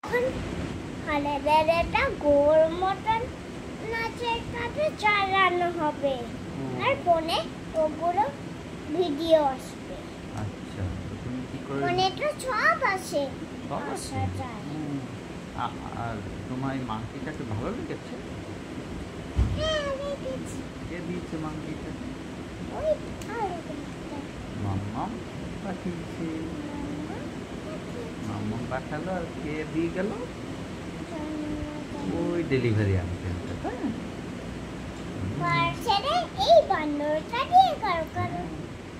তখন হালেদের একটা গোল মতন নাচের কাছে চালানো হবে আর ফোনে ওগুলো ভিডিও আসবে। আচ্ছা, তুমি কি করে ফোনে তো সব আসে। সব আছে? আসা যায়। আর তোমার এই মাংকিটাকে ভালো লেগেছে? হ্যাঁ, দেখেছি। কে দিয়েছে মাংকিটা? ওই আরেকটা। মাম্মাম পাঠিয়েছে। মাম্মাম পাঠালো আর কে দিয়ে গেল? ওই ডেলিভারি আনতে, তাই না? পার্সেলে এই বান্দরটা দিয়ে কারো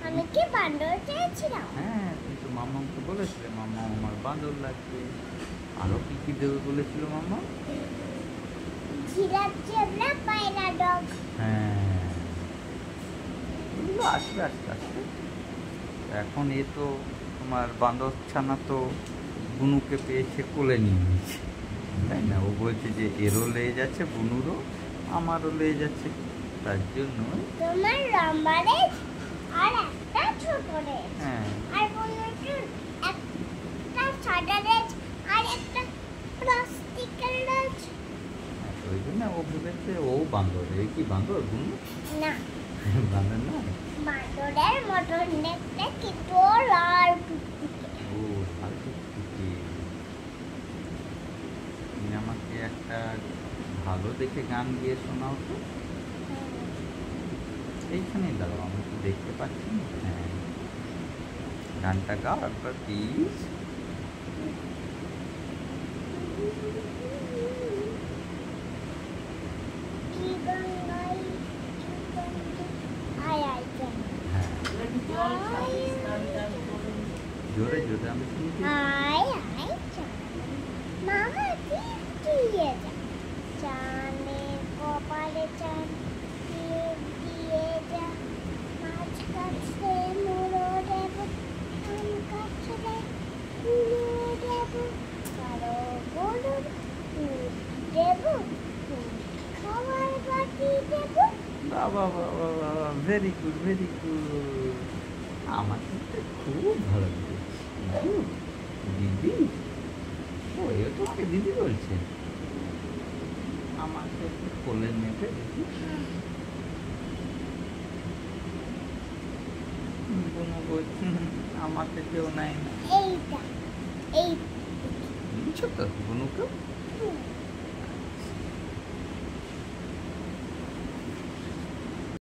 আমি কি বান্দর চেয়েছিলাম? হ্যাঁ, কিন্তু মাম্মামকে বলেছিলে মাম্মা আমার বান্দর লাগবে। আরো কি কি দেবে বলেছিল মাম্মা? জিরাফ, জেব্রা, পায়রা, ডগ। হ্যাঁ, এগুলো আসবে আস্তে আস্তে। এখন এ তো তোমার বান্দর ছানা তো বুনুকে পেয়েছে, কোলে নিয়ে নিয়েছে, তাই না? ও বলছে যে এরও লেগে যাচ্ছে, বুনুরও, আমারও লেগে যাচ্ছে। তার জন্য তোমার লম্বা লেজ আর একটা ছোট লেজ। হ্যাঁ, আর বন্ধুটির একটা সাদা লেজ আর একটা প্লাস্টিকের লেজ। ওই জন্য ও ভেবেছে ও বান্দর। এই কি বান্দর বুনু? না, বান্দর না, বান্দরের মতন দেখতে কিন্তু লাল টুকটুকে। ও লাল টুকটুকে। তুমি আমাকে একটা ভালো দেখে গান গিয়ে শোনাও তো। এইখানেই দাঁড়াও, আমি তো দেখতে পাচ্ছি না। হ্যাঁ, গানটা গাও একবার প্লিজ। কি গান গাই? আয় আয় গান। হ্যাঁ, জোরে জোরে আমি শুনছি। আয় আয় চান মামা দিয়ে যা চানে কপালে চান দিয়ে যা মাছ কাছে মুড়ো দেব আম কাছে কুড়ো দেব কারো গরুর দুধ দেব খাওয়ার বাটি দেব। বাবা বাবা বাবা, ভেরি গুড ভেরি গুড। আমার কিন্তু খুব ভালো লেগেছে। দিদি, ও এ তোমাকে দিদি বলছে? আমাকে একটু কোলে নেবে দিদি? বুনু বলছে আমাকে কেউ নেয় না। এইটা এই নিচ্ছ তো বুনুকে? হুম।